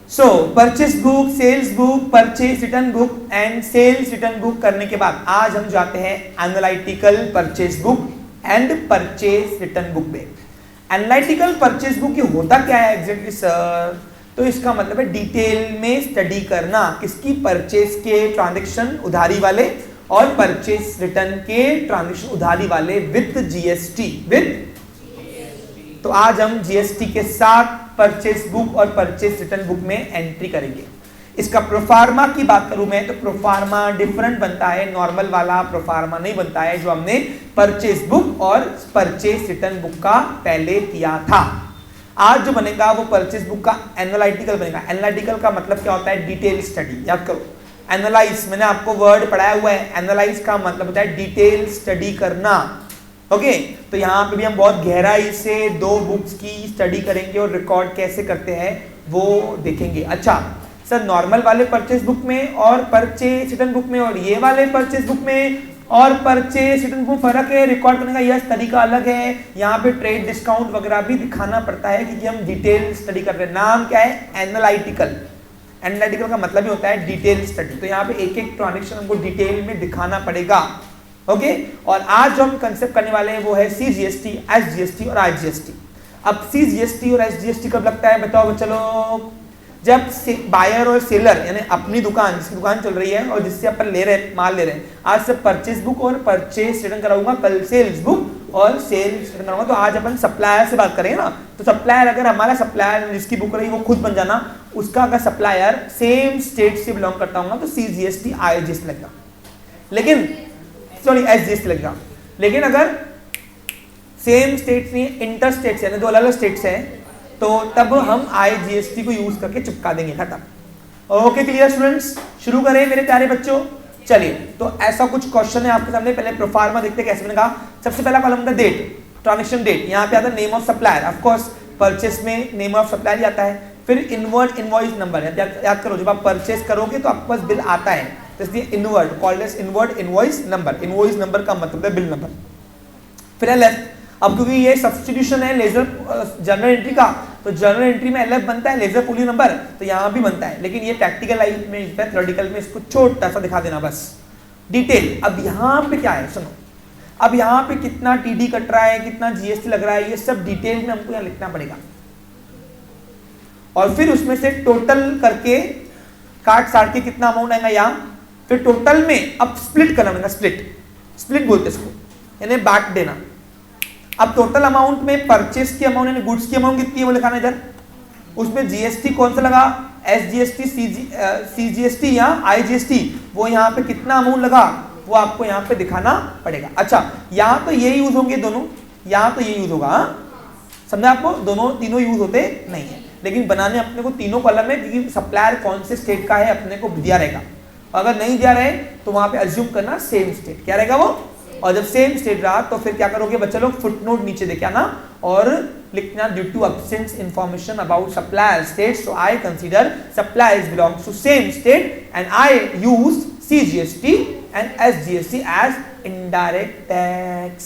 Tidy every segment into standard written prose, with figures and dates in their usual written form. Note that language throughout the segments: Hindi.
So purchase book, sales book, purchase return book and sales return book करने के बाद आज हम जाते हैं analytical purchase book and purchase return book में। एनालिटिकल परचेस बुक ये होता क्या है एग्जैक्टली सर? तो इसका मतलब है डिटेल में स्टडी करना किसकी? परचेस के ट्रांजैक्शन उधारी वाले और परचेस रिटर्न के ट्रांजैक्शन उधारी वाले विद जीएसटी। तो आज हम जीएसटी के साथ परचेस बुक और परचेस रिटर्न बुक में एंट्री करेंगे। इसका प्रोफार्मा की बात करूं मैं तो प्रोफार्मा डिफरेंट बनता है, नॉर्मल वाला प्रोफार्मा नहीं बनता है जो हमने परचेस बुक और परचेस रिटर्न बुक का पहले किया था। आज जो बनेगा वो परचेस बुक का एनालिटिकल बनेगा। एनालिटिकल का मतलब क्या होता है? Detail study. याद करो, एनालाइज मैंने आपको वर्ड पढ़ाया हुआ है। एनालाइज का मतलब होता है डिटेल स्टडी करना। ओके, तो यहाँ पे भी हम बहुत गहराई से दो बुक्स की स्टडी करेंगे और रिकॉर्ड कैसे करते हैं वो देखेंगे। अच्छा सर, नॉर्मल वाले परचेस बुक में और परचेस रिटर्न बुक में और ये वाले परचेस बुक में और परचेस रिटर्न बुक में फर्क है, रिकॉर्ड करने का यह तरीका अलग है। यहाँ पे ट्रेड डिस्काउंट वगैरह भी दिखाना पड़ता है क्योंकि हम डिटेल स्टडी कर रहे हैं। नाम क्या है? एनालिटिकल। एनालिटिकल का मतलब ही होता है डिटेल स्टडी। तो यहाँ पे एक एक ट्रांजैक्शन हमको डिटेल में दिखाना पड़ेगा। ओके, और आज जो हम कंसेप्ट करने वाले हैं वो है सीजीएसटी, एसजीएसटी और आईजीएसटी। अब सीजीएसटी और एसजीएसटी कब लगता है बताओ बच्चा लोग? जब बायर और सेलर यानी अपनी दुकान, जिसकी दुकान चल रही है और जिससे अपन ले रहे हैं, माल ले रहे हैं, आज से परचेस बुक और परचेस रिटर्न कराऊंगा, कल सेल्स बुक और सेल्स रिटर्न कराऊंगा। तो आज अपन सप्लायर से बात करेंगे ना। तो सप्लायर, अगर हमारा सप्लायर जिसकी बुक रही वो खुद बन जाना, उसका अगर सप्लायर सेम स्टेट से बिलोंग करता होगा तो सीजीएसटी आईजीएसटी लगेगा, लेकिन सॉरी एसजीएसटी लगेगा। लेकिन अगर सेम स्टेट्स नहीं, इंटर स्टेट्स यानी दो अलग अलग स्टेट्स हैं, तो तब हम आईजीएसटी को यूज करके चिपका देंगे। खत्म। Okay clear students? शुरू करें मेरे प्यारे बच्चों। चलिए, तो ऐसा कुछ क्वेश्चन है आपके सामने। पहले प्रोफार्मा देखते हैं कैसे बनेगा। सबसे पहला कॉलम होता है डेट, ट्रांजैक्शन डेट। यहाँ पे आता है name of supplier. Of course purchase में नेम ऑफ सप्लायर ही आता है। फिर इनवर्ड इनवॉइस नंबर। याद करो, जब आप परचेस करोगे तो आपके पास बिल आता है, तो इसलिए inward called as inward invoice number. Invoice number का मतलब है बिल नंबर। फिर एलएफ। अब क्योंकि ये सब्स्टिट्यूशन है लेजर जर्नल एंट्री का, तो जर्नल एंट्री में एलएफ बनता है, लेजर पुली नंबर, तो यहाँ भी बनता है। लेकिन ये प्रैक्टिकल लाइफ में, थ्योरेटिकल में इसको छोटा सा दिखा देना बस। डिटेल। अब यहाँ पे क्या है सुनो, अब यहाँ पे कितना टीडी कट रहा है, कितना जीएसटी लग रहा है, ये सब डिटेल में हमको यहाँ लिखना पड़ेगा। और फिर उसमें से टोटल करके काट साट के कितना अमाउंट आएगा यहाँ, फिर टोटल में अब स्प्लिट करना पड़ेगा। स्प्लिट बोलते इसको, यानी बांट देना। अब टोटल अमाउंट में परचेस की अमाउंट यानी गुड्स की अमाउंट कितनी है वो लिखाना इधर। उसमें जीएसटी कौन सा लगा, एसजीएसटी, सीजीएसटी या आईजीएसटी, वो यहाँ पे कितना अमाउंट लगा वो आपको यहाँ पे दिखाना पड़ेगा। अच्छा, यहाँ तो ये यूज होंगे दोनों, यहाँ तो ये यूज होगा, समझा आपको? दोनों तीनों यूज होते नहीं है, लेकिन बनाने अपने को तीनों कॉलम है क्योंकि सप्लायर कौन से स्टेट का है अपने को दिया रहेगा। अगर नहीं दिया रहे तो वहां पे अज्यूम करना सेम स्टेट। क्या रहेगा वो? और जब सेम स्टेट रहा तो फिर क्या करोगे बच्चे लोग? फुटनोट नीचे देखे आना और लिखना due to absence information about supplier state, so I consider suppliers belongs to same state and I use CGST and SGST as indirect tax.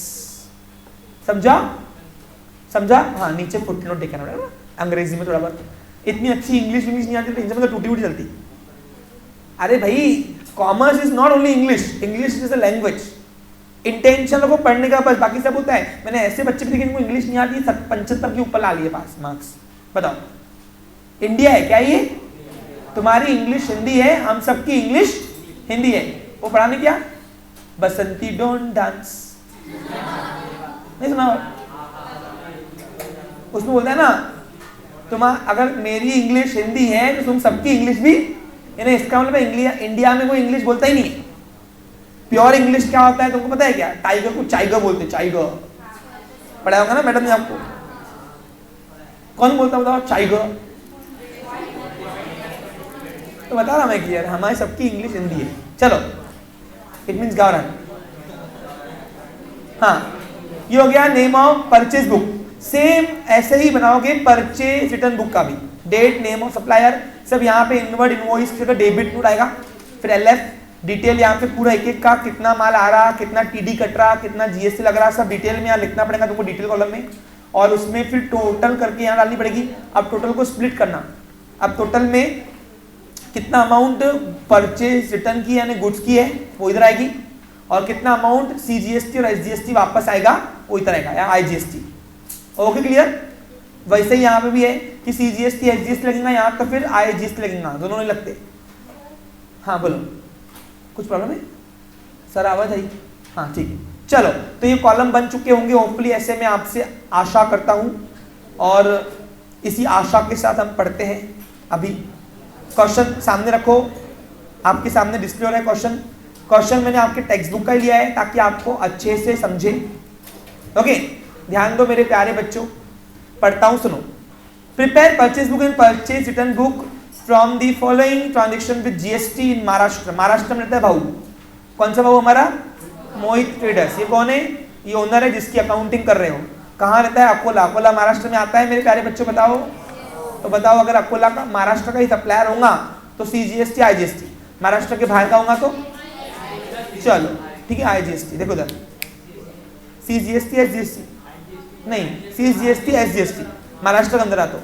समझा? हाँ, नीचे फुटनोट देखे आना पड़ेगा। अंग्रेजी में थोड़ा बहुत, इतनी अच्छी इंग्लिश नहीं आती तो मतलब टूटी फूटी चलती। अरे भाई, commerce is not only English, English is a language. Intention को पढ़ने का बस, बाकी सब होता है। मैंने ऐसे बच्चे भी देखे इनको इंग्लिश नहीं आती, 75 के ऊपर ला लिए पास मार्क्स। बताओ, इंडिया है क्या ये? तुम्हारी इंग्लिश हिंदी है, हम सबकी इंग्लिश हिंदी है। वो पढ़ाने क्या? बसंती डोंट डांस, नहीं सुना? उसमें बोलता है ना, तुम अगर मेरी इंग्लिश हिंदी है तो तुम सबकी इंग्लिश भी, यानी इसका मतलब इंडिया में कोई इंग्लिश बोलता ही नहीं है। प्योर इंग्लिश क्या होता है तुमको पता है क्या? टाइगर को चाइगर बोलते, चाइगर पढ़ा होगा ना मैडम ने आपको। कौन बोलता बताओ? चाइगर। तो बता रहा मैं कि यार हमारी सबकी इंग्लिश हिंदी है। चलो, इट मीन्स गावरन। हाँ, ये हो गया name of purchase book. Same ऐसे ही बनाओगे परचेज रिटर्न बुक का भी। डेट, नेम ऑफ सप्लायर, सब यहाँ पे इनवर्ड इनवॉइस का डेबिट नोट आएगा। फिर एलएफ, डिटेल यहाँ पे पूरा एक एक का कितना माल आ रहा, कितना टीडी कट रहा, कितना जीएसटी लग रहा, सब डिटेल में यहाँ लिखना पड़ेगा तुमको डिटेल कॉलम में। और उसमें फिर टोटल करके यहाँ डालनी पड़ेगी। अब टोटल को स्प्लिट करना। अब टोटल में कितना अमाउंट परचेज रिटर्न की यानी गुड्स की है वो इधर आएगी, और कितना अमाउंट CGST और SGST वापस आएगा वो इधर आएगा, या IGST। Okay clear? वैसे ही यहाँ पे भी है कि CGST SGST लगेगा यहाँ, तो फिर IGST लगेगा, दोनों नहीं लगते। हाँ बोलो, कुछ प्रॉब्लम है सर? आवाज आई? हाँ ठीक है, चलो। तो ये कॉलम बन चुके होंगे होपफुली, ऐसे मैं आपसे आशा करता हूँ, और इसी आशा के साथ हम पढ़ते हैं। अभी क्वेश्चन सामने रखो, आपके सामने डिस्प्ले हो रहा है क्वेश्चन। क्वेश्चन मैंने आपके टेक्स्ट बुक का ही लिया है ताकि आपको अच्छे से समझे। ओके, ध्यान दो मेरे प्यारे बच्चों, पढ़ता हूं, सुनो। Prepare purchase book and purchase return book from the following transaction with GST इन महाराष्ट्र। महाराष्ट्र में रहता है भाऊ, कौन सा भाऊ हमारा? मोहित ट्रेडर्स। ये कौन है? ये ओनर है जिसकी अकाउंटिंग कर रहे हो। कहाँ रहता है? अकोला। अकोला महाराष्ट्र में आता है मेरे प्यारे बच्चों, बताओ तो बताओ। अगर अकोला का महाराष्ट्र का ही सप्लायर होगा तो CGST IGST, महाराष्ट्र के बाहर का होगा तो चलो ठीक है IGST। देखो इधर CGST SGST नहीं, CGST SGST महाराष्ट्र के अंदर आ तो,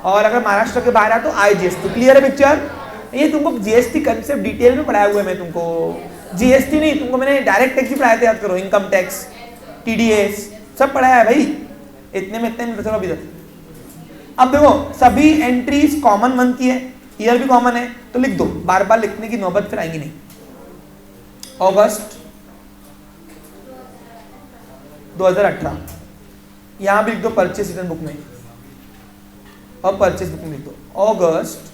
और अगर महाराष्ट्र के बाहर आ तो IGST। क्लियर है पिक्चर? ये तुमको GST कंसेप्ट डिटेल में पढ़ाया हुआ है मैं तुमको, GST नहीं, तुमको मैंने डायरेक्ट टैक्स भी पढ़ाया था, याद करो। इनकम टैक्स, TDS सब पढ़ाया है भाई, इतने में इतने। चलो अभी अब देखो, सभी एंट्रीज कॉमन मंथ की है, ईयर भी कॉमन है, तो लिख दो, बार बार लिखने की नौबत फिर आएंगी नहीं। अगस्त 2018 यहां भी लिख दो परचेज रिटर्न बुक में, और परचेज बुक में लिख दो अगस्त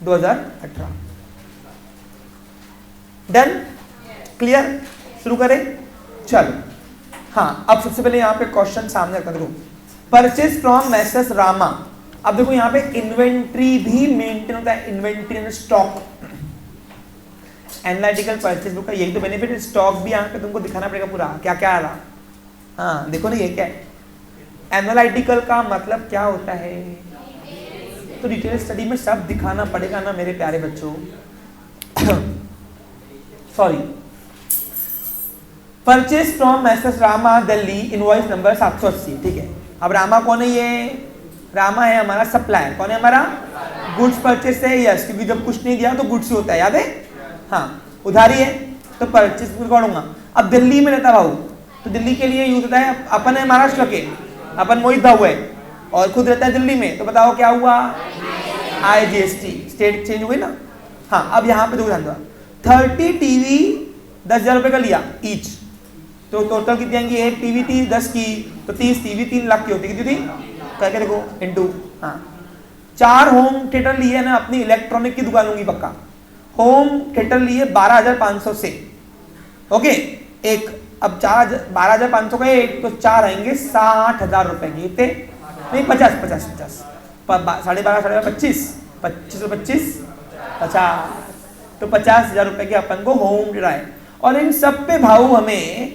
2018। डन? क्लियर? शुरू करें? चलो। हाँ, अब सबसे पहले यहां पे क्वेश्चन सामने रखता देखो, परचेज फ्रॉम मैसेस रामा। अब देखो यहाँ पे इन्वेंट्री भी मेंटेन होता है, inventory and stock. Analytical purchase book का यही तो बेनिफिट है, स्टॉक भी यहाँ पे तुमको दिखाना पड़ेगा पूरा, क्या क्या आ रहा। हाँ देखो ना, ये क्या है? एनालिटिकल का मतलब क्या होता है, तो डिटेल स्टडी में सब दिखाना पड़ेगा ना मेरे प्यारे बच्चों। Sorry, purchase from Messrs Rama Delhi, invoice number 780। ठीक है, अब रामा कौन है? ये रामा है हमारा सप्लायर। कौन है हमारा? गुड्स परचेज है, यस, क्योंकि जब कुछ नहीं दिया तो गुड्स ही होता है, याद है? हाँ, उधारी है तो परचेज रिकॉर्ड होगा। अब दिल्ली में रहता भाऊ, तो दिल्ली के लिए यूज होता है, अपन है महाराष्ट्र के, अपन मोहित भाऊ है, और खुद रहता है दिल्ली में, तो बताओ क्या हुआ? IGST, स्टेट चेंज हुई ना। हाँ, अब यहाँ पे देखो ध्यान दो, 30 टीवी 10,000 रुपए का लिया ईच, तो टोटल कितनी आएंगी? एक टीवी थी 10 की, तो 30 टीवी 3 लाख की होती, कितनी थी करके देखो इंटू। हाँ, 4 होम थिएटर लिए ना, अपनी इलेक्ट्रॉनिक की दुकान होंगी पक्का। होम थिएटर लिए 12,500 से, ओके एक। अब 12,500 का एक, तो 4 आएंगे 60,000 रुपए की, इतने नहीं 50 12,500 25 25 तो 50,000 रुपए के अपन को होम दे रहा है, और इन सब पे भाव हमें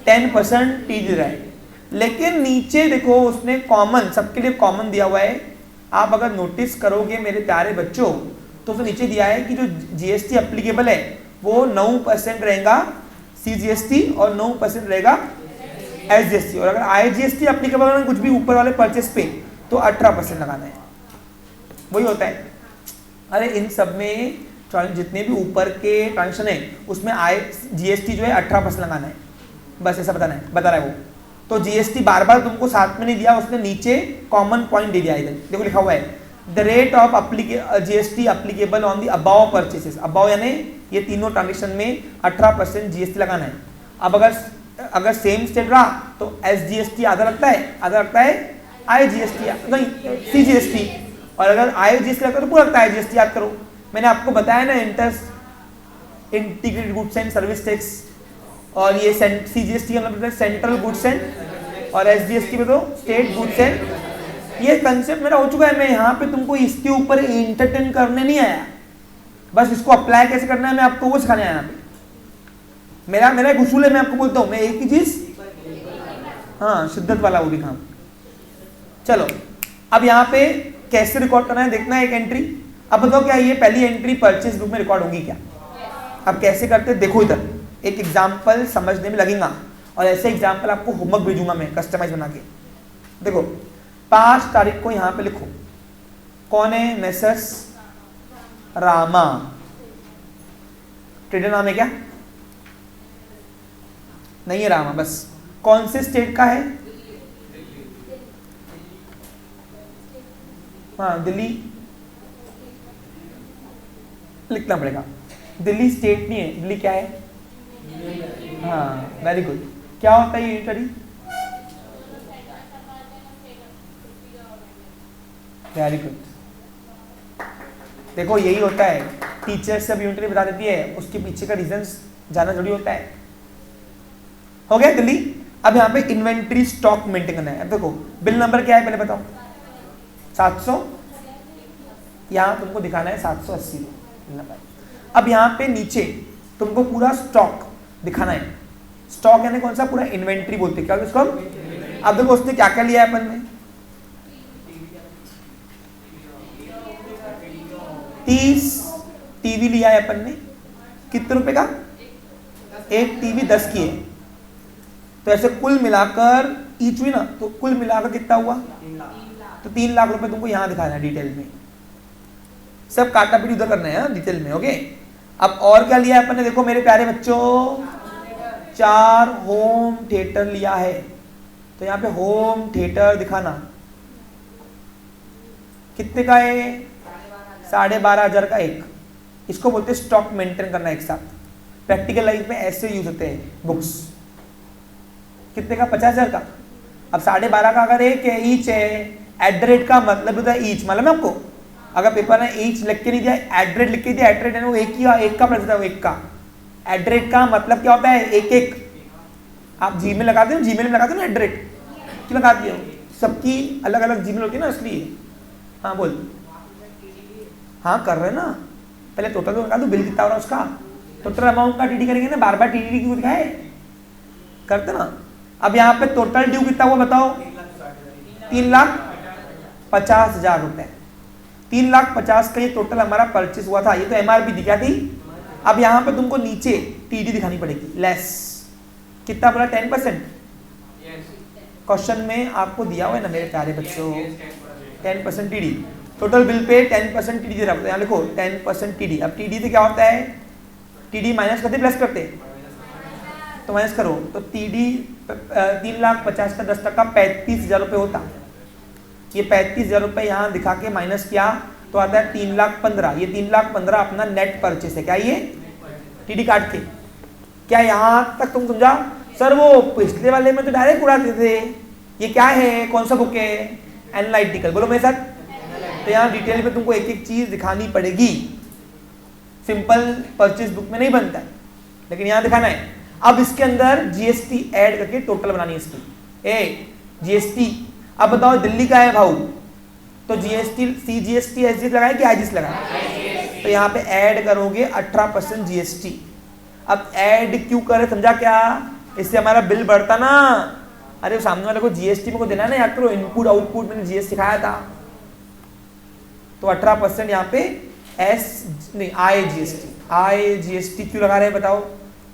10% टी दे रहा है। लेकिन नीचे देखो उसने कॉमन, सबके लिए कॉमन दिया हुआ है। आप अगर नोटिस करोगे मेरे प्यारे बच्चों, तो उसने नीचे दिया है कि जो GST एप्लीकेबल है वो 9% रहेगा CGST और 9% रहेगा SGST, और अगर IGST एप्लीकेबल है कुछ भी ऊपर वाले परचेस पे तो 18% लगाना है। वही होता है। अरे इन सब में जितने भी ऊपर के ट्रांजेक्शन है उसमें GST जो है 18% लगाना है, बस ऐसा बता रहा है वो। तो GST बार बार तुमको साथ में नहीं दिया, उसने नीचे कॉमन पॉइंट दे दिया इधर, देखो लिखा हुआ है the rate of GST applicable on the above purchases. Above यानी ये तीनों ट्रांजेक्शन में 18% GST लगाना है। अब अगर सेम स्टेट रहा तो SGST आधा लगता है IGST नहीं CGST, और अगर IGST लगता है तो पूरा लगता है IGST। याद करो, मैंने आपको बताया ना, integrated goods and service tax, और ये CGST का मतलब सेंट्रल गुड्स एंड, और SGST में तो स्टेट गुड्स एंड। ये कंसेप्ट मेरा हो चुका है, मैं यहाँ पे तुमको इसके ऊपर एंटरटेन करने नहीं आया, बस इसको अप्लाई कैसे करना है मैं आपको वो सिखाने आया। मेरा एक उसूल है, मैं आपको बोलता हूँ, मैं एक ही चीज, हाँ शिद्दत वाला वो भी काम। चलो अब यहाँ पे कैसे रिकॉर्ड करना है देखना है, एक एंट्री। अब बताओ क्या ये पहली एंट्री परचेज बुक में रिकॉर्ड होगी क्या? अब कैसे करते देखो, इधर एक एग्जाम्पल समझने में लगेगा, और ऐसे एग्जाम्पल आपको होमवर्क भेजूंगा मैं कस्टमाइज बना के। देखो 5 तारीख को यहाँ पे लिखो कौन है? मेसर्स रामा। ट्रेडर नाम है क्या? नहीं है रामा, बस। कौन से स्टेट का है? हाँ, दिल्ली लिखना पड़ेगा। दिल्ली स्टेट नहीं है, दिल्ली क्या है? हाँ, वेरी गुड। क्या होता है यूनिटरी? Very good. देखो यही होता है, टीचर सब यूनिटरी बता देती है, उसके पीछे का रीजंस जानना जरूरी होता है। हो गया दिल्ली। अब यहाँ पे इन्वेंट्री स्टॉक मेंटेन करना है। अब देखो बिल नंबर क्या है पहले बताओ। 700, यहाँ तुमको दिखाना है 780 बिल नंबर। अब यहाँ पे नीचे तुमको पूरा स्टॉक दिखाना है। स्टॉक यानी कौन सा? पूरा इन्वेंट्री बोलते हैं क्या इसको हम। अब देखो उसने क्या क्या लिया है अपन ने। 30 टीवी लिया है अपन ने। कितने रुपए का? एक टीवी 10 की है। तो ऐसे कुल मिलाकर ईच हुई ना, तो कुल मिलाकर कितना हुआ? तो 3 लाख रुपए तुमको यहाँ दिखाना है डिटेल में। सब काटा पीटी उधर करना है डिटेल में। ओके, अब और क्या लिया है अपन ने? देखो मेरे प्यारे बच्चों, 4 होम थिएटर लिया है। तो यहाँ पे होम थिएटर दिखाना कितने का है? 12,500 का एक। इसको बोलते हैं स्टॉक मेंटेन करना एक साथ। प्रैक्टिकल लाइफ में ऐसे यूज होते हैं बुक्स। कितने का? 50,000 का। अब 12,500 का अगर एक है, ईच है, एट द रेट का मतलब होता है ईच। मालूम है आपको? अगर पेपर ने ईच लिख के नहीं दिया, एट द रेट लिख के दिया, एट द रेट है वो एक का प्लस है, एक का। एट द रेट का मतलब क्या होता है? एक एक। आप जीमेल लगाते हो, जीमेल में लगाते हो ना एट द रेट, क्यों लगाते हो? सबकी अलग अलग जीमेल होती है ना, इसलिए। हाँ बोल। हाँ कर रहे ना, पहले टोटल तो लगा दो, बिल कितना हो रहा है उसका, टोटल अमाउंट का टीडी करेंगे ना, बार बार टीडी क्यों दिखाए? करते ना। अब यहाँ पे टोटल ड्यू कितना हुआ बताओ? 3,50,000 रुपए। 3,50,000 का ये टोटल हमारा परचेस हुआ था। ये तो एमआरपी थी, क्या थी? अब यहाँ पे तुमको नीचे टीडी दिखानी पड़ेगी, लेस। कितना बोला? 10%। क्वेश्चन में आपको दिया हुआ है ना मेरे प्यारे बच्चों, 10% TD. Total bill pay 10% TD दे रहा है। यहाँ लिखो 10% टीडी। अब टीडी से क्या होता है? टीडी माइनस करते प्लस करते? तो माइनस करो, तो टीडी 3,50,000 का 10% 35,000 रुपये होता। ये 35,000 रुपये यहाँ दिखा के माइनस किया तो आता है 3,15,000। ये 3,15,000 अपना नेट परचेस है। क्या ये? टीडी काट के। क्या यहाँ तक तुम समझा? सर वो पिछले वाले में तो डायरेक्ट उड़ाते थे, ये क्या है? कौन सा बुक है? एनालिटिकल। बोलो मेरे साथ। तो यहाँ डिटेल में तुमको एक एक चीज दिखानी पड़ेगी। सिंपल परचेस बुक में नहीं बनता है, लेकिन यहाँ दिखाना है। अब इसके अंदर जीएसटी ऐड करके टोटल बनानी है इसकी। जीएसटी अब बताओ दिल्ली का है भाऊ, तो जीएसटी सीजीएसटी एसजीएस लगाए कि आईजीएस लगाए? तो यहाँ पे ऐड करोगे 18% जीएसटी। अब ऐड क्यों करे समझा क्या? इससे हमारा बिल बढ़ता ना। अरे सामने वाले को जीएसटी में को देना ना, याद करो इनपुट आउटपुट मैंने जीएसटी सिखाया था। तो 18% यहाँ पे आई जीएसटी क्यों लगा रहे हैं बताओ?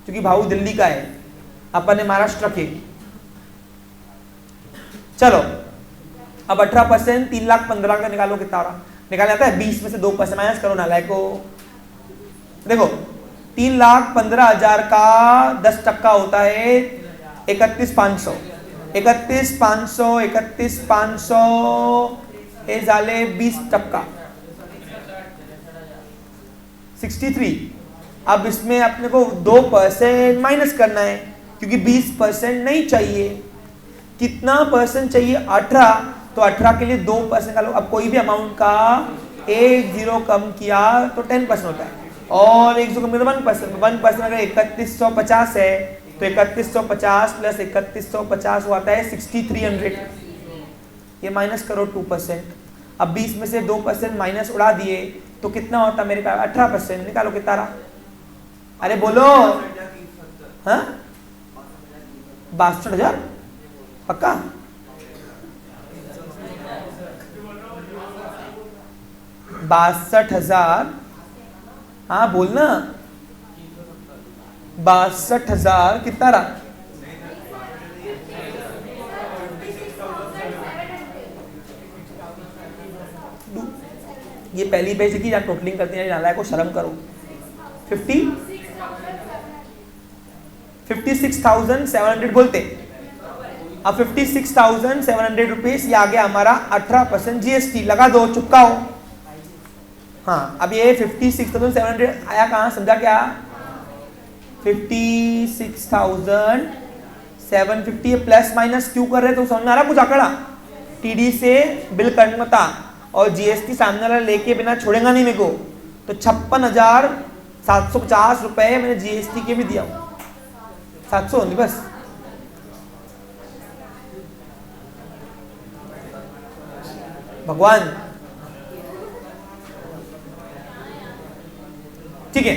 क्योंकि भाऊ दिल्ली का है, अपन ने महाराष्ट्र के। चलो अब 18% 3,15,000 का निकालो, कितना हो रहा? निकाल जाता है 20 में से 2% माइनस करो नालायको। देखो 3,15,000 का 10% होता है 31,500। 31,500 31,500 हे झाले 20%, 63। अब इसमें अपने को 2% माइनस करना है, क्योंकि 20% नहीं चाहिए। कितना परसेंट चाहिए? 18। तो 18 के लिए 2% का लो। अब कोई भी अमाउंट का एक जीरो कम किया तो 10% होता है, और एक जीरो कम किया तो 1%। 1% अगर 3150 है तो 3150 प्लस 3150 आता है 6300। ये माइनस करो 2%। अब 20 में से 2% माइनस उड़ा दिए तो कितना होता मेरे पास? 18%। निकालो कितना रहा? अरे बोलो। हाँ 62,000 पक्का? $62,000। हाँ बोलना। 62,000 कितना रहा? ये पहली पेज की जहाँ टोटलिंग करते हैं नालायक को शर्म करो। 56,700 बोलते। अब 56,700 रुपीज ये आ गया हमारा 18% जीएसटी। लगा दो, चुपकाओ। हाँ, अब ये 56,700 आया कहाँ, समझा क्या? 56,750 प्लस माइनस क्यों कर रहे तो समझ में आ रहा कुछ आंकड़ा? टीडी से बिल करना था और जीएसटी सामने वाला लेके बिना छोड़ेगा नहीं मेरे को, तो 56,750 रुपए मैंने जीएसटी के भी दिया। 700 नहीं बस। भगवान, ठीक है।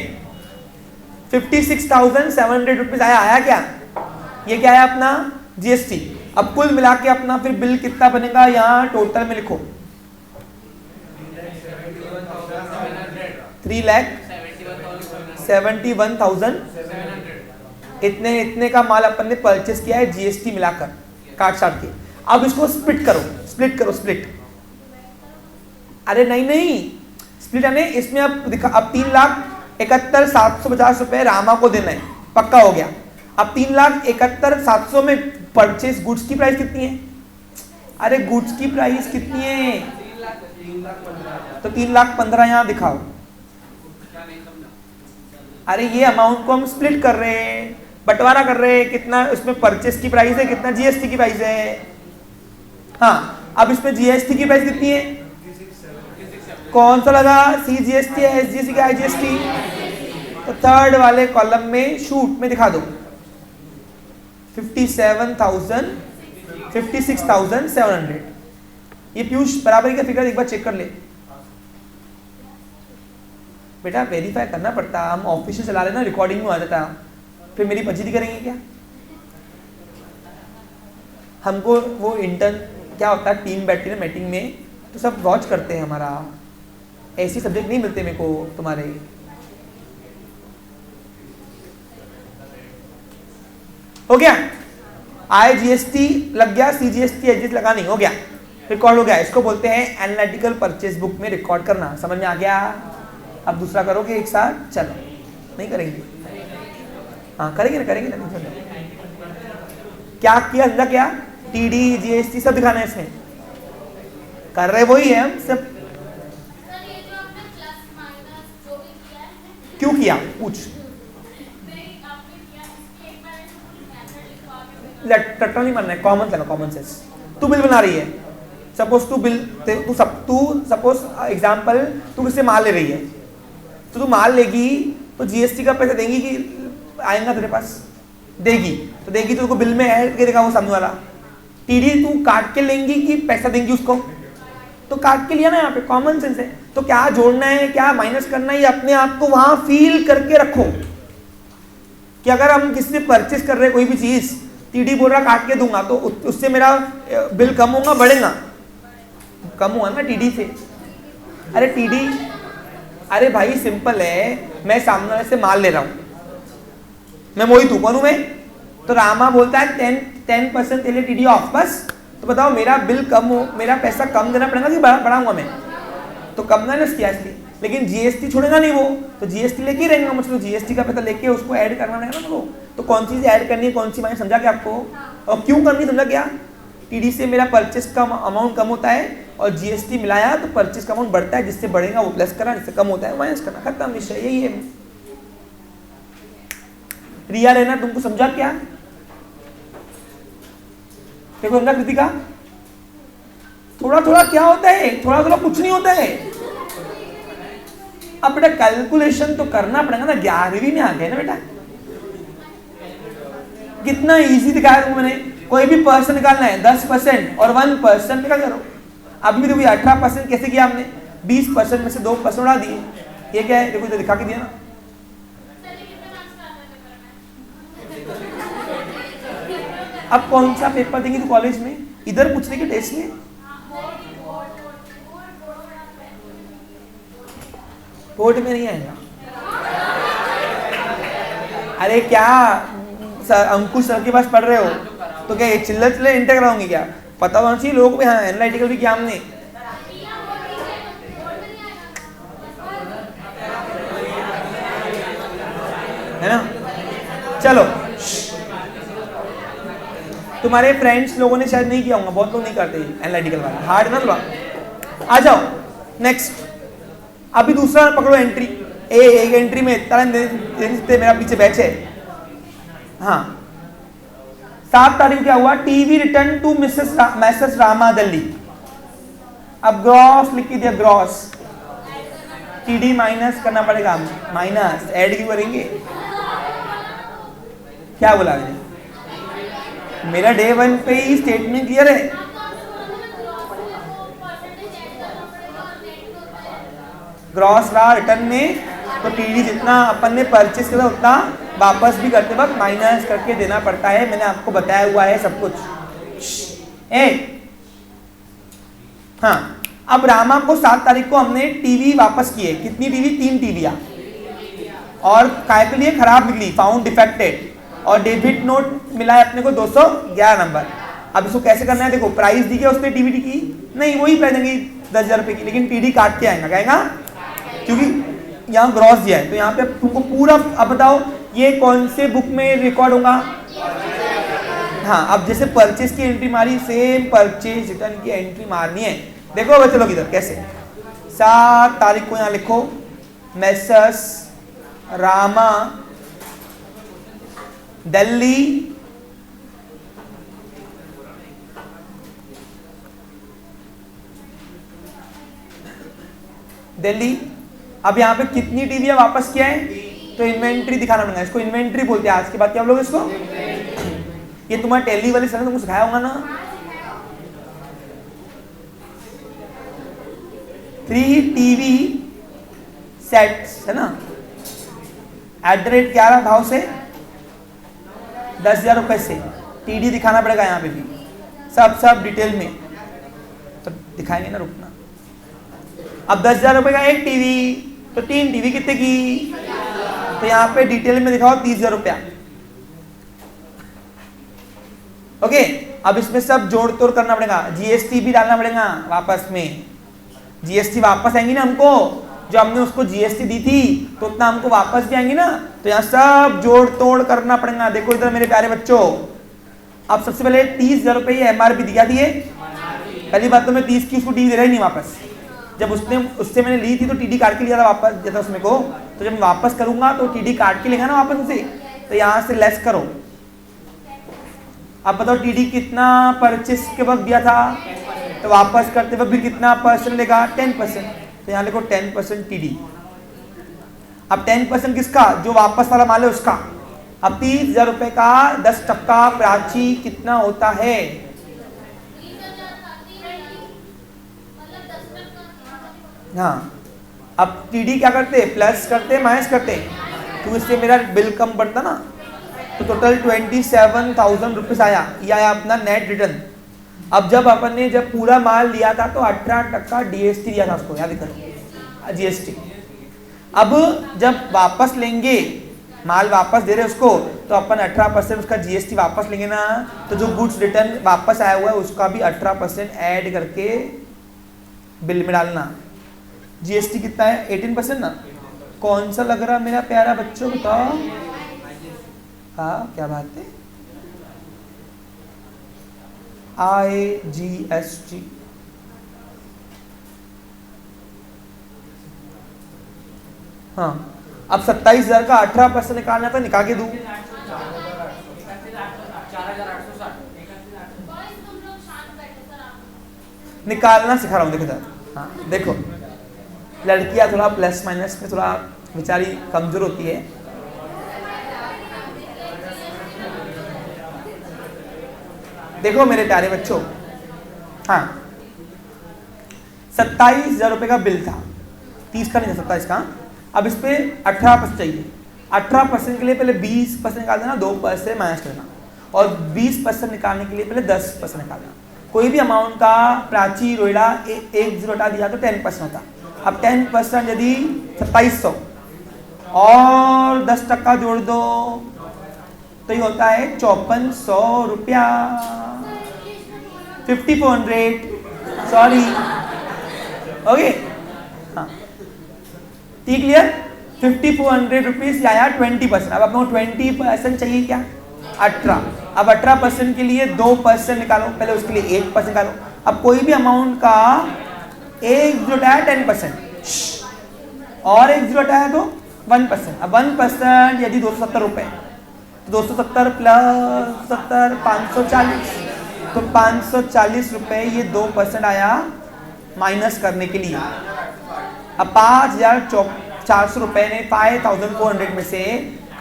56,700 रुपीज आया क्या? ये क्या है अपना जीएसटी। अब कुल मिला के अपना फिर बिल कितना बनेगा यहाँ टोटल में लिखो। 3,71,000 इतने का माल अपन ने परचेस किया है जीएसटी मिलाकर काट साट के। अब इसको स्प्लिट करो। अरे नहीं स्प्लिट यानी इसमें अब 3,71,750 रुपए रामा को देना है, पक्का हो गया। अब 3,71,700 में परचेस गुड्स की प्राइस कितनी है? अरे गुड्स की प्राइस कितनी है? तो 3,15,000 यहाँ दिखाओ। अरे ये अमाउंट को हम स्प्लिट कर रहे हैं, बंटवारा कर रहे हैं, कितना उसमें परचेस की प्राइस है, कितना जीएसटी की प्राइस है। हाँ, अब इसमें जीएसटी की प्राइस कितनी है? कौन सा लगा? सीजीएसटी है, एसजीएसटी का आईजीएसटी? तो थर्ड वाले कॉलम में शूट में दिखा दो। 56,700। ये पीयूष बराबरी का फिगर एक बार चेक कर ले बेटा, वेरीफाई करना पड़ता। हम ऑफिस से चला रहे ना, रिकॉर्डिंग में आ जाता, फिर मेरी फजीती करेंगे क्या? हमको वो इंटर्न क्या होता है, टीम बैठती है मीटिंग में तो सब वॉच करते हैं हमारा। ऐसी सब्जेक्ट नहीं मिलते मेरे को तुम्हारे। हो गया? आईजीएसटी लग गया, सीजीएसटी एसजीएसटी लगा नहीं, हो गया, रिकॉर्ड हो गया। इसको बोलते हैं एनालिटिकल परचेज बुक में रिकॉर्ड करना। समझ में आ गया? अब दूसरा करोगे एक साथ? चलो, नहीं करेंगे? हाँ करेंगे ना, करेंगे ना। क्या किया समझा? क्या टीडी जीएसटी सब दिखाना है इसमें। कर रहे वही है हम सब। क्यों किया पूछ। टट्टा नहीं बनना है, कॉमन चलो, कॉमन सेंस। तू बिल बना रही है, सपोज तू बिल तू सपोज एग्जांपल तू किससे माल ले रही है, तो तू माल लेगी तो जीएसटी का पैसा देंगी कि आएगा तेरे पास? देगी। तो देगी तो उसको बिल में ऐड करेगा वो सामने वाला। टीडी तू काट के लेंगी कि पैसा देंगी उसको? तो काट के लिया ना, यहाँ पे कॉमन सेंस है। तो क्या जोड़ना है, क्या माइनस करना है, ये अपने आप को वहां फील करके रखो कि अगर हम किसी से परचेस कर रहे हैं कोई भी चीज, टीडी बोल रहा काट के दूंगा, तो उससे मेरा बिल कम होगा बढ़ेगा? कम हुआ ना टीडी से। अरे टीडी, अरे भाई सिंपल है, मैं सामने वाले से माल ले रहा हूं, मैं मोहित हूं, कौन हूं मैं? तो रामा बोलता है 10% के लिए टीडी ऑफ, बस। तो बताओ मेरा बिल कम हो, मेरा पैसा कम देना पड़ेगा कि बढ़ाऊंगा मैं? तो कम ना किया इसलिए। लेकिन जीएसटी छोड़ेगा नहीं वो, तो जीएसटी लेके ही रहेंगे, मतलब जीएसटी का पैसा लेके उसको ऐड करना रहेगा ना वो। तो कौन चीज ऐड करनी है, कौन सी मैंने समझा क्या आपको? और क्यों करनी समझा क्या? टीडी से मेरा परचेस का अमाउंट कम होता है और जीएसटी मिलाया तो परचेस का अमाउंट बढ़ता है। जिससे बढ़ेगा वो प्लस करना, जिससे कम होता है माइनस करना, खत्म विषय, यही है। रिया रहना तुमको समझा क्या? देखो समझा कृतिका? थोड़ा थोड़ा क्या होता है, थोड़ा थोड़ा कुछ नहीं होता है। अब बेटा कैलकुलेशन तो करना पड़ेगा ना, 11वीं में आ गए ना बेटा। कितना इजी दिखाया तुमको मैंने। कोई भी पर्सन निकालना है, 10% और 1% निकाल करो। अभी तो 18% कैसे किया हमने? 20% में से 2% उड़ा दिए। ये क्या है? देखो इधर दिखा के दिया ना। अब कौन सा पेपर देंगे तो कॉलेज में? इधर पूछने के टेस्ट में? बोर्ड में नहीं आएगा। अरे क्या सर, अंकुश सर के पास पढ़ रहे हो तो क्या ये चिल्ले इंटर कराऊंगी क्या? पता होना चाहिए लोगों को। हाँ एनालिटिकल भी किया हमने। है ना। चलो, तुम्हारे फ्रेंड्स लोगों ने शायद नहीं किया होगा, बहुत लोग नहीं करते एनालिटिकल वाला, हार्ड ना थोड़ा। आ जाओ नेक्स्ट। अभी दूसरा पकड़ो एंट्री। एक एंट्री में इतना मेरा पीछे बैच है। हाँ, 7 तारीख को क्या हुआ? TV return to Mrs Rama Delhi. अब ग्रॉस लिख के दिया, ग्रॉस टीडी माइनस करना पड़ेगा, माइनस ऐड क्यों करेंगे? क्या बोला मैंने? मेरा डे 1 पे ही स्टेटमेंट क्लियर है। ग्रॉस रहा रिटर्न में, तो टीडी जितना अपन ने परचेस किया उतना वापस भी करते वक्त माइनस करके देना पड़ता है। मैंने आपको बताया हुआ है सब कुछ। हाँ, अब रामा को 7 तारीख को हमने टीवी वापस किए। कितनी टीवी? 3 टीवियां। और काय के लिए खराब निकली, फाउंड डिफेक्टेड। और डेबिट नोट मिला है अपने को 211 नंबर। अब इसको कैसे करना है? देखो, प्राइस दी है उसने टीवी की, नहीं वही पह देंगे 10,000 रुपए की, लेकिन टीडी काट के आएगा, कहेगा क्योंकि यहाँ ग्रॉस दिया है। तो यहाँ पे तुमको पूरा, अब बताओ ये कौन से बुक में रिकॉर्ड होगा? हाँ, अब जैसे परचेज की एंट्री मारी, सेम परचेज रिटर्न की एंट्री मारनी है। देखो बच्चे लोग इधर कैसे। 7 तारीख को यहाँ लिखो, मेसर्स रामा दिल्ली दिल्ली। अब यहाँ पे कितनी टीवियां वापस किया है? तो इन्वेंट्री दिखाना पड़ेगा। इसको इन्वेंट्री बोलते हैं। आज के बाद क्या बोलोगे इसको? ये तुम्हारे टेली वाले सर ने तुमको सिखाया होगा ना। 3 टीवी सेट्स है ना, @ 11 भाव से 10,000 रुपए से टीडी दिखाना पड़ेगा। यहाँ पे भी सब डिटेल में तो दिखाएंगे ना, रुकना। अब 10,000 रुपए का एक टीवी, तो 3 टीवी कितने की? तो यहाँ पे डिटेल में दिखाओ 30,000 रुपया। ओके, अब इसमें सब जोड़ तोड़ करना पड़ेगा, जीएसटी भी डालना पड़ेगा वापस में। जीएसटी वापस आएंगी ना हमको, जो हमने उसको जीएसटी दी थी तो उतना हमको वापस भी आएंगी ना, तो यहाँ सब जोड़ तोड़ करना पड़ेगा। देखो इधर मेरे प्यारे बच्चों, अब सबसे पहले 30,000 रुपए एमआरपी दिया थी। पहली बात तो मैं 30 की उसको टीडी दे रहा ही नहीं वापस। जब उससे मैंने ली थी तो टीडी काट के लिया था वापस, देता उसमें को। तो जब मैं वापस करूंगा तो टीडी काट के लेगा ना वापस उसे, तो यहाँ से लेस करो। अब बताओ टीडी कितना परचेस के वक्त दिया था, तो वापस करते वक्त भी कितना परसेंट लेगा? 10%। तो यहाँ लिखो 10% टीडी। अब 10% किसका? जो वापस वाला माल है उसका। अब 30,000 रुपए का 10% प्राची कितना होता है? हाँ, अब टीडी क्या करते? प्लस करते, माइनस करते, तो इससे मेरा बिल कम बनता ना। तो टोटल 27,000 रुपीज आया, ये आया अपना नेट रिटर्न। अब जब अपन ने जब पूरा माल लिया था तो 18% डीएसटी दिया था उसको, याद करो जीएसटी। अब जब वापस लेंगे, माल वापस दे रहे उसको, तो अपन 18% उसका जीएसटी वापस लेंगे ना, तो जो गुड्स रिटर्न वापस आया हुआ है उसका भी 18% ऐड करके बिल में डालना। जीएसटी कितना है? 18% ना। कौन सा लग रहा मेरा प्यारा बच्चों, बताओ। हाँ, क्या बात है? IGST। हाँ, अब 27,000 का 18% निकालना था, निकाल के दूं। निकालना सिखा रहा हूँ, देखो सर। हाँ देखो, लड़कियां थोड़ा प्लस माइनस में थोड़ा बेचारी कमजोर होती है। देखो मेरे प्यारे बच्चों, हाँ 27,000 रुपए का बिल था, 30 का नहीं था, 27 का। अब इस पे 18% चाहिए। 18% के लिए पहले 20% निकाल देना, 2% माइनस करना, और 20% निकालने के लिए पहले 10% निकालना। कोई भी अमाउंट का प्राची रोइडा एक जीरो हटा दिया तो 10% होता। अब 10% यदि 2700 और 10% जोड़ दो तो ये होता है 5400 रुपया, 5400, सॉरी। ओके, हाँ ठीक, क्लियर। 5400 रुपीज आया 20%। अब आपको 20% चाहिए क्या? 18। अब 18% के लिए 2% निकालो, पहले उसके लिए 1% निकालो। अब कोई भी अमाउंट का एक जीरो है 10% और एक जीरो हटाया तो 1%। अब 1% यदि 270 रुपए, तो 270 प्लस 70 540, तो 540 रुपए ये 2% आया माइनस करने के लिए। अब 5400 रुपए ने 5400 में से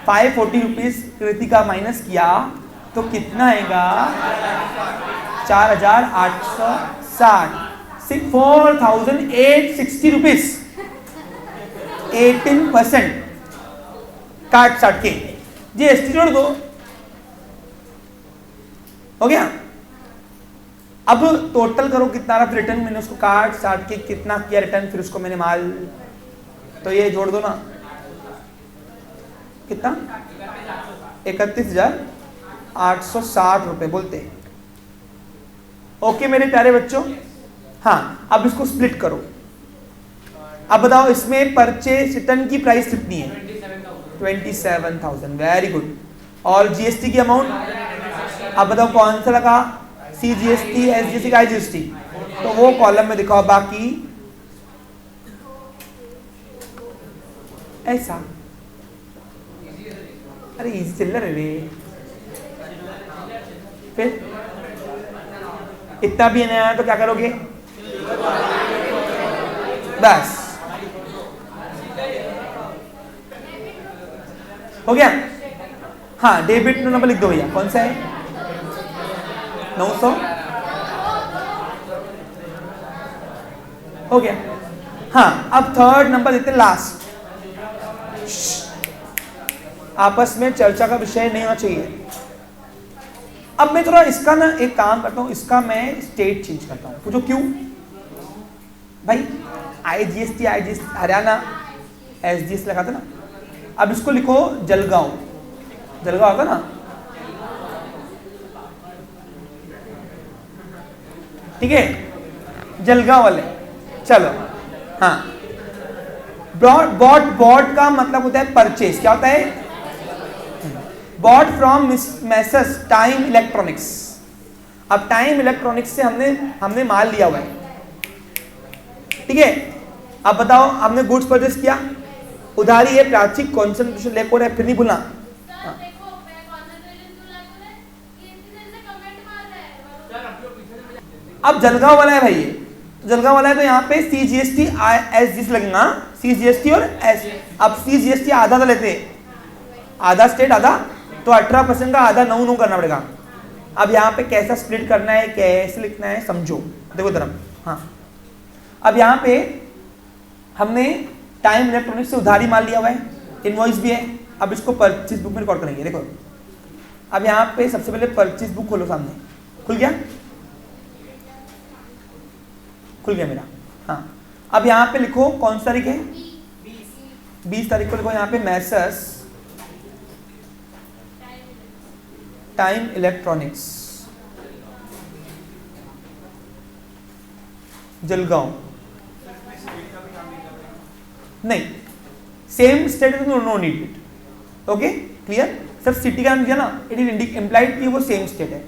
540 रुपीज कृतिका माइनस किया तो कितना आएगा? 4860, 4860 रुपीज, 18% काट साट के जीएसटी जोड़ दो, हो गया। अब टोटल करो कितना रहा रिटर्न, मैंने उसको काट साट के कितना किया रिटर्न, फिर उसको मैंने माल, तो ये जोड़ दो ना, कितना? 31,860 रुपए बोलते। ओके मेरे प्यारे बच्चों, हाँ अब इसको स्प्लिट करो। अब बताओ इसमें परचेज रिटर्न की प्राइस कितनी है? 27,000, वेरी गुड। और जीएसटी की अमाउंट, अब बताओ कौन सा लगा? C GST, S GST, I GST, तो वो कॉलम में दिखाओ। बाकी ऐसा, अरे इजी चल रहा रे, फिर इतना भी नहीं आया तो क्या करोगे? बस हो गया। हाँ डेबिट नंबर लिख दो भैया, कौन सा है? 900 हो गया। हाँ अब थर्ड नंबर देते हैं, लास्ट। आपस में चर्चा का विषय नहीं होना चाहिए। अब मैं थोड़ा इसका ना एक काम करता हूं, इसका मैं स्टेट चेंज करता हूं। पूछो क्यों भाई? आईजीएसटी हरियाणा, एसजीएस लगा था ना, अब इसको लिखो जलगांव, जलगांव होगा ना, ठीक है, जलगांव वाले। चलो हाँ, बॉट का मतलब होता है परचेज। क्या होता है? Bought from Messrs Time Electronics. अब टाइम इलेक्ट्रॉनिक्स से हमने माल लिया हुआ है, ठीक है। अब बताओ हमने गुड्स परचेस किया, उधारी है, प्राचिक कॉन्सेंट्रेशन लेकर है, फिर नहीं भूलना। अब जलगांव वाला है भाई ये, तो जलगांव वाला है तो यहाँ पे सीजीएसटी एसजीएसटी लगेगा, सीजीएसटी और एस। अब सीजीएसटी आधा तो लेते हैं, आधा स्टेट आधा, तो 18% का आधा 9 करना पड़ेगा। अब यहाँ पे कैसा स्प्लिट करना है, कैसे लिखना है समझो, देखो तरफ। हाँ अब यहाँ पे हमने टाइम इलेक्ट्रॉनिक्स से उधारी माल लिया हुआ है, इनवॉइस भी है। अब इसको परचेज बुक में रिकॉर्ड करेंगे। देखो अब यहाँ पे सबसे पहले परचेज बुक खोलो, सामने खुल गया, खुल गया मेरा। हाँ अब यहाँ पे लिखो कौन सी तारीख है? 20 तारीख को लिखो यहाँ पे मैसर्स टाइम इलेक्ट्रॉनिक्स जलगांव। नहीं same state no need it, okay clear. Sir city का नाम दिया ना, इट इज इम्प्लाइड कि वो सेम स्टेट है,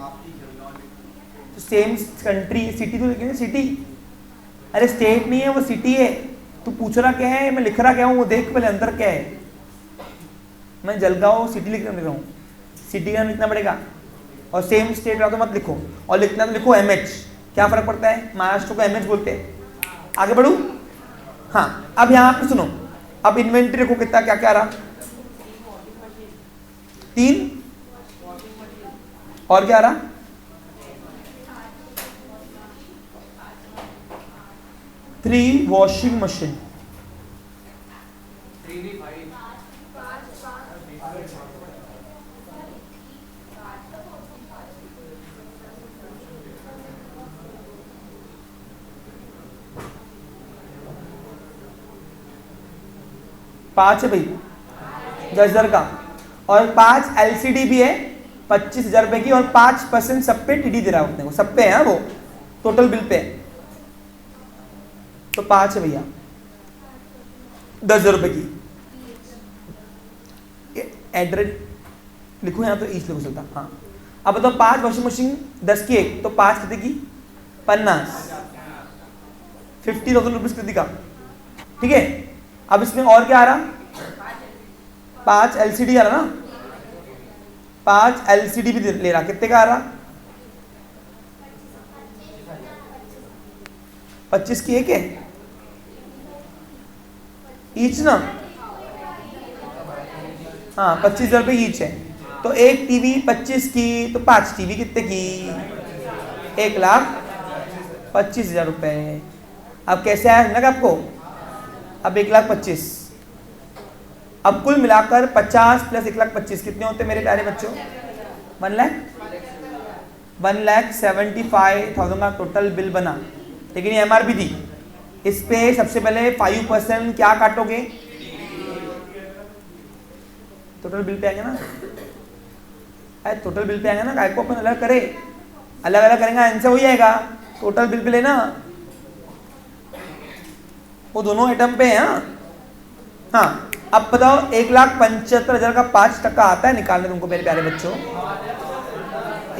तो सेम कंट्री, सिटी तो लिखेंगे सिटी। अरे स्टेट नहीं है वो सिटी है। तू पूछ रहा क्या है, मैं लिख रहा क्या हूँ, वो देख पहले अंदर क्या है। मैं जलगांव सिटी लिख रहा हूँ, सिटी का लिखना पड़ेगा। और सेम स्टेट रहा तो मत लिखो, और लिखना तो लिखो एमएच। क्या फर्क पड़ता है, महाराष्ट्र को एमएच बोलते हैं। आगे बढ़ू। हाँ अब यहाँ पे सुनो, अब इन्वेंट्री को कितना क्या क्या रहा? 3 और क्या रहा? 3 वॉशिंग मशीन, 5 है भाई 10,000 का, और 5 एलसीडी भी है 25,000 रुपए की, और 5% सब पे टीडी दे रहा है अपने को, सब पे है वो टोटल बिल पे, तो 5 है भैया 10,000 रुपए की। एट लिखो यहाँ तो ईच लिखो चलता। हाँ अब बताओ 5 वॉशिंग मशीन 10 की एक, तो 5 कितने की 50, 50,000 रुपीज कितने का, ठीक है। अब इसमें और क्या आ रहा, 5 LCD आ रहा ना, 5 LCD भी ले रहा, कितने का आ रहा, 25 की एक है ईच ना, हाँ 25,000 रुपये ईच है। तो एक टीवी 25 की, तो 5 टीवी कितने की, 1,25,000 रुपये। अब कैसे आया ना आपको, अब 1,25,000, अब कुल मिलाकर 50 प्लस 1,25,000 कितने होते मेरे प्यारे बच्चों, 1,75,000 का टोटल बिल बना। लेकिन ये MRP थी, इस पे सबसे पहले 5% क्या काटोगे, टोटल बिल पे आएंगे ना, अरे टोटल बिल पे आएंगे ना, काय को अपन अलग करे, अलग अलग करेंगे आंसर हो जाएगा, टोटल बिल पे लेना, वो दोनों आइटम पे है। हाँ अब बताओ 1,75,000 का 5% आता है निकालने तुमको मेरे प्यारे बच्चों,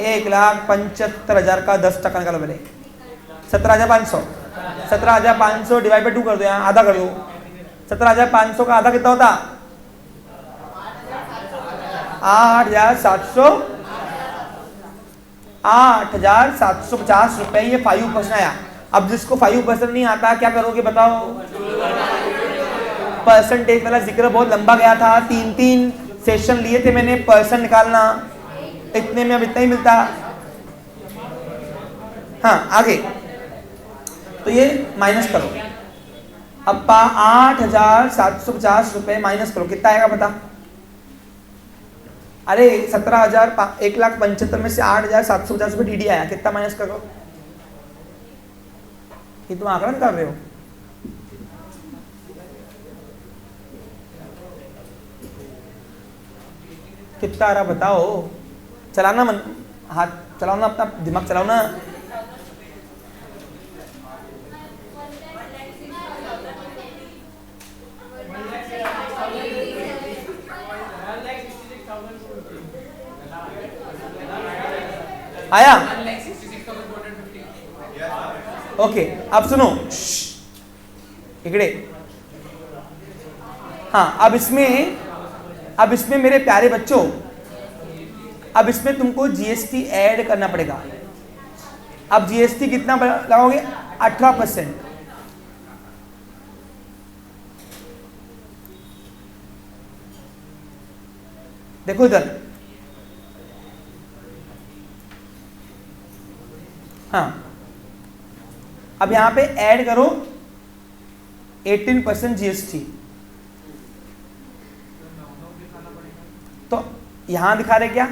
1,75,000 का 10% निकालो पहले, 17,500, 17,500 डिवाइड बाई 2 कर दो, यहाँ आधा कर दो, 17,500 का आधा कितना होता, 8,750 रुपए, ये 5% आया। अब जिसको 5% नहीं आता क्या करोगे बताओ, परसेंटेज वाला जिक्र बहुत लंबा गया था, 3 सेशन लिए थे मैंने परसेंट निकालना, इतने में अब इतना ही मिलता। हाँ आगे, तो ये माइनस करो, अब 8,750 रुपए माइनस करो, कितना आएगा पता, अरे 1,75,000 में से 8,750 रुपये DD आया, कितना माइनस करो, ये तुम आंकड़ा निकाल रहे हो, कितना आ रहा बताओ, चलाना मन, हाथ चलाओ ना, अपना दिमाग चलाओ ना। आया, ओके अब सुनो इकड़े, हाँ अब इसमें मेरे प्यारे बच्चों, अब इसमें तुमको GST ऐड करना पड़ेगा। अब GST कितना लगाओगे, 18%। देखो इधर, हाँ अब यहां पे ऐड करो 18% GST, तो यहां दिखा रहे क्या,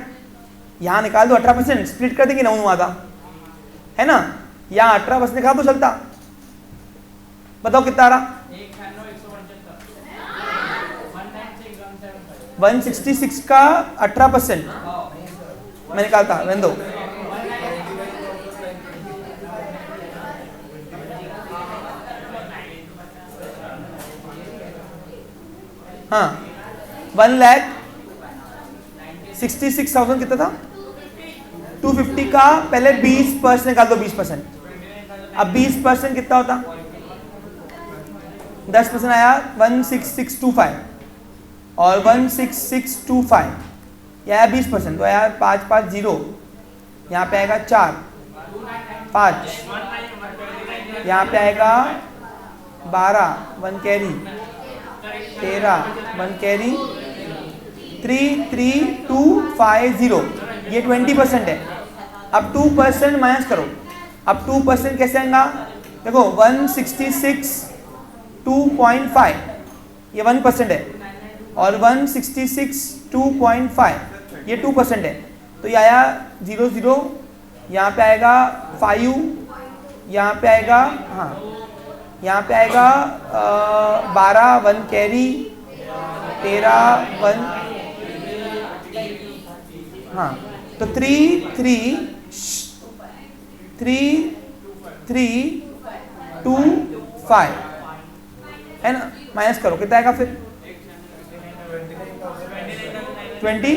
यहां निकाल दो 18%, स्प्लिट कर देंगे 9 आधा है ना, यहां 18% निकाल दो चलता, बताओ कितना आ रहा, 166 का 18% मैं निकालता, रहने दो, हाँ 1,66,000 कितना था, 250 का पहले 20% निकाल दो, 20%, अब 20% कितना होता, 10% आया 16625, और 16625 यह आया 20%, तो आया 550, यहाँ पे आएगा 4, 5, यहाँ पे आएगा 12, 1 कैरी, 13, 1 कैरी, 33250, ये 20% है। अब 2% माइनस करो, अब 2% कैसे आएगा, देखो 166 2.5 ये 1% है, और 166 2.5 ये 2% है, तो ये आया 00, यहाँ पे आएगा 5, यहाँ पे आएगा, हाँ यहाँ पे आएगा 12, 1 कैरी, 13, 1, हाँ तो 33225 है ना, माइनस करो कितना आएगा फिर, 20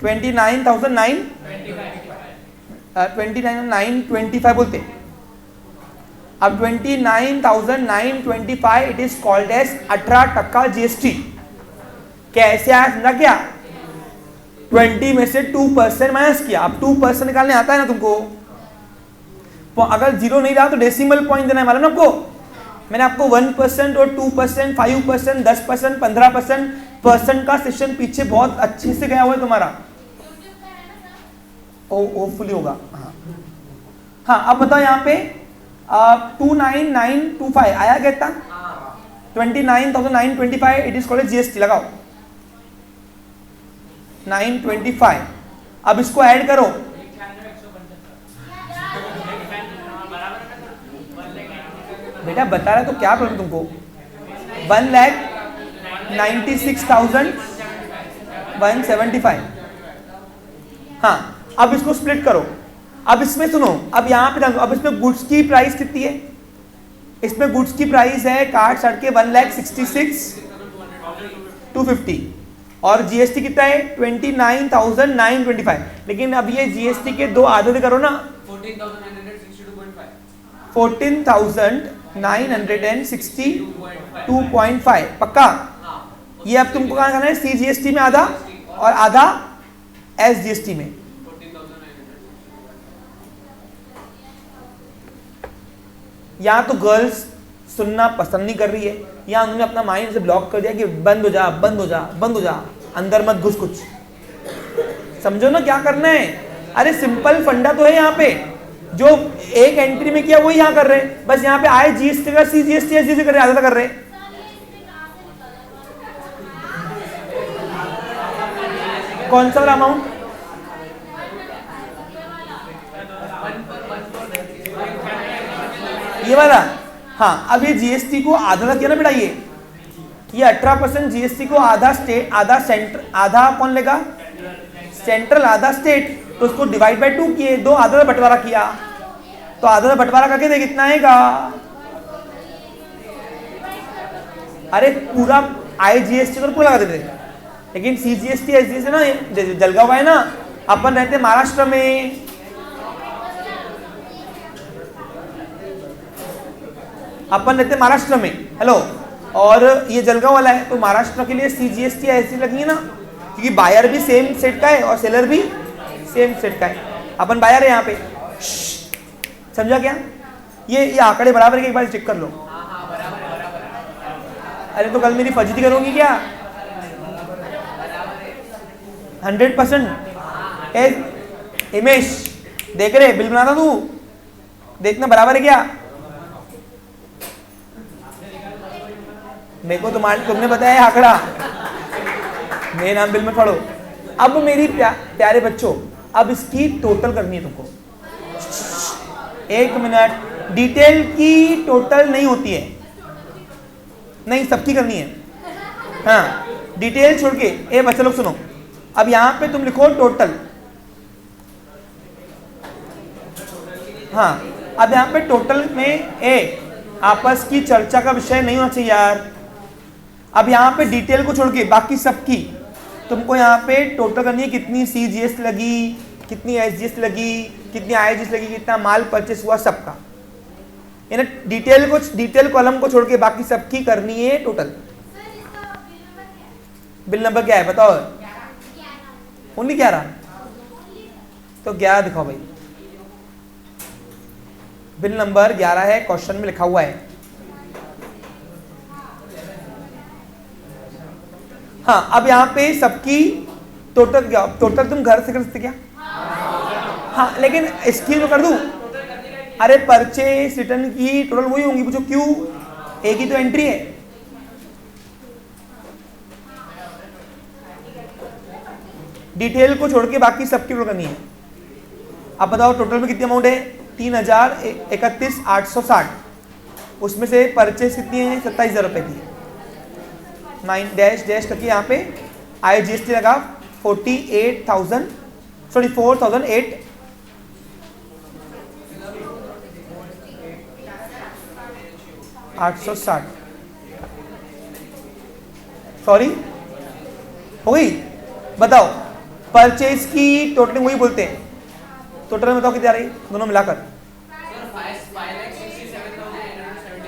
29,925 बोलते हैं। अब 29,925 it is called as 18% GST। कैसे आया समझा क्या? 20 में से 2% माइनस किया। अब 2% निकालने आता है ना तुमको? अगर जीरो नहीं रहा तो डेसिमल पॉइंट देना है, मालूम ना आपको? मैंने आपको 1% और 2%, 5%, 10%, 15% का सेशन पीछे बहुत अच्छे से गया हुआ है तुम्हारा। होपफुली होगा। हाँ अब बताओ यहाँ पे 29925 आया कितना? 29,925 इट इज कॉल्ड GST। लगाओ 925। अब इसको ऐड करो। बेटा बता रहा तो क्या प्रॉब्लम तुमको? 1,96,175। हाँ अब इसको स्प्लिट करो। अब इसमें सुनो, अब यहाँ पे अब इसमें गुड्स की प्राइस कितनी है? इसमें गुड्स की प्राइस है काट साट के 1,66,250 और जीएसटी कितना है? 29,925। लेकिन अब ये जीएसटी के दो आधे करो ना, 14,962.5 पक्का। ये अब तुमको कहाँ करना है? CGST में आधा और आधा SGST में। यहाँ तो गर्ल्स सुनना पसंद नहीं कर रही है, यहाँ उन्होंने अपना माइंड से ब्लॉक कर दिया कि बंद हो जा, बंद हो जा, बंद हो जा, अंदर मत घुस कुछ। समझो ना क्या करना है। अरे सिंपल फंडा तो है यहाँ पे, जो एक एंट्री में किया वही यहाँ कर रहे हैं। बस यहाँ पे आए GST का CGST SGST कर रहे, आधा कर रहे। कौन सा वाला अमाउंट? ये वाला। हाँ अब ये GST को आधा किया ना बेटा, ये 18% GST को आधा स्टेट आधा सेंटर, आधा कौन लेगा? सेंट्रल आधा स्टेट। तो उसको डिवाइड बाय 2 किए, दो आधा बंटवारा किया, तो आधा बंटवारा करके दे कितना आएगा? अरे पूरा IGST को पूरा लगा देते, लेकिन CGST SGST ना जलगा हुआ है ना। अपन रहते महाराष्ट्र में, अपन रहते महाराष्ट्र में, हेलो, और ये जलगांव वाला है, तो महाराष्ट्र के लिए CGST ऐसी लगी ना, क्योंकि बायर भी सेम सेट का है और सेलर भी सेम सेट का है। अपन बायर है यहाँ पे, समझा क्या? ये आंकड़े बराबर है, एक बार चेक कर लो। अरे तो कल मेरी फजीती करोगी क्या? 100%। हिमेश देख रहे, बिल बनाता तू, देखना बराबर है क्या? मेरे को तुमने बताया आंकड़ा, मेरे नाम बिल में पढ़ो। अब मेरी प्यारे बच्चों, अब इसकी टोटल करनी है तुमको। एक मिनट, डिटेल की टोटल नहीं होती है, नहीं सबकी करनी है। हाँ डिटेल छोड़ के, ए बच्चे लोग सुनो, अब यहां पे तुम लिखो टोटल। हाँ अब यहां पे टोटल में आपस की चर्चा का विषय नहीं होना चाहिए यार। अब यहाँ पे डिटेल को छोड़ के बाकी सबकी तुमको यहाँ पे टोटल करनी है। कितनी CGST लगी, कितनी SGST लगी, कितनी IGST लगी, कितना माल परचेस हुआ, सबका। यानी डिटेल कॉलम को छोड़ के बाकी सबकी करनी है टोटल। बिल नंबर क्या है बताओ? ओनली 11। तो 11 दिखाओ भाई। बिल नंबर 11 है, क्वेश्चन में लिखा हुआ है। हाँ अब यहाँ पे सबकी टोटल क्या? टोटल तुम घर से कर सकते क्या? हाँ लेकिन इसकी तो कर दूं। अरे परचेस रिटर्न की टोटल वही होंगी, पूछो क्यों? एक ही तो एंट्री है। डिटेल को छोड़ के बाकी सबकी टोटल करनी है। अब बताओ टोटल में कितनी अमाउंट है? 3,31,860। उसमें से परचेस कितनी है? 27,000 रुपए की। 9 डैश डैश करके यहाँ पे IGST लगा 4,800 860। सॉरी हो गई? बताओ परचेज की टोटलिंग वही बोलते हैं, टोटल में बताओ कितनी आ रही दोनों मिलाकर?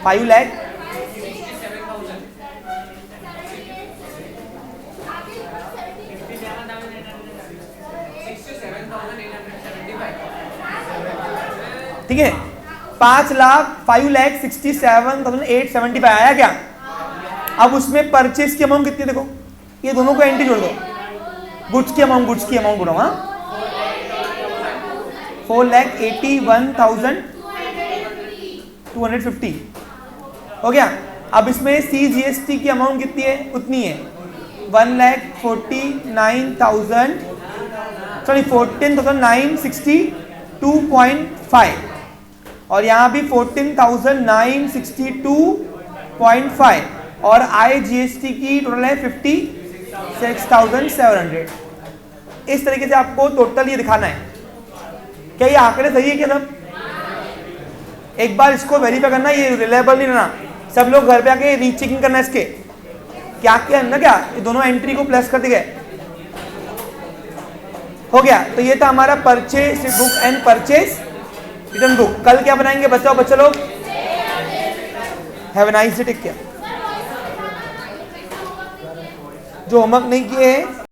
5 लाख 67,875 ठीक है, 5,67,875 आया क्या? अब उसमें परचेज की अमाउंट कितनी देखो, ये दोनों को एंट्री जोड़ दो, गुड्स की अमाउंट बोलो, हाँ 4,81,250 हो गया। अब इसमें CGST की अमाउंट कितनी है? उतनी है 14,962.5 और यहाँ भी 14,962.5 और IGST की टोटल है 56,700। इस तरीके से आपको टोटल ये दिखाना है। क्या ये आंकड़े सही है क्या सब? एक बार इसको वेरीफाई करना, ये रिलायबल नहीं रहना, सब लोग घर पे आके रीचेकिंग करना इसके क्या क्या है ना, क्या ये दोनों एंट्री को प्लस कर दिए गए। हो गया, तो ये था हमारा purchase book and purchase return book. कल क्या बनाएंगे बच्चों लोग? Have a nice day, take care. जो होमवर्क नहीं किए हैं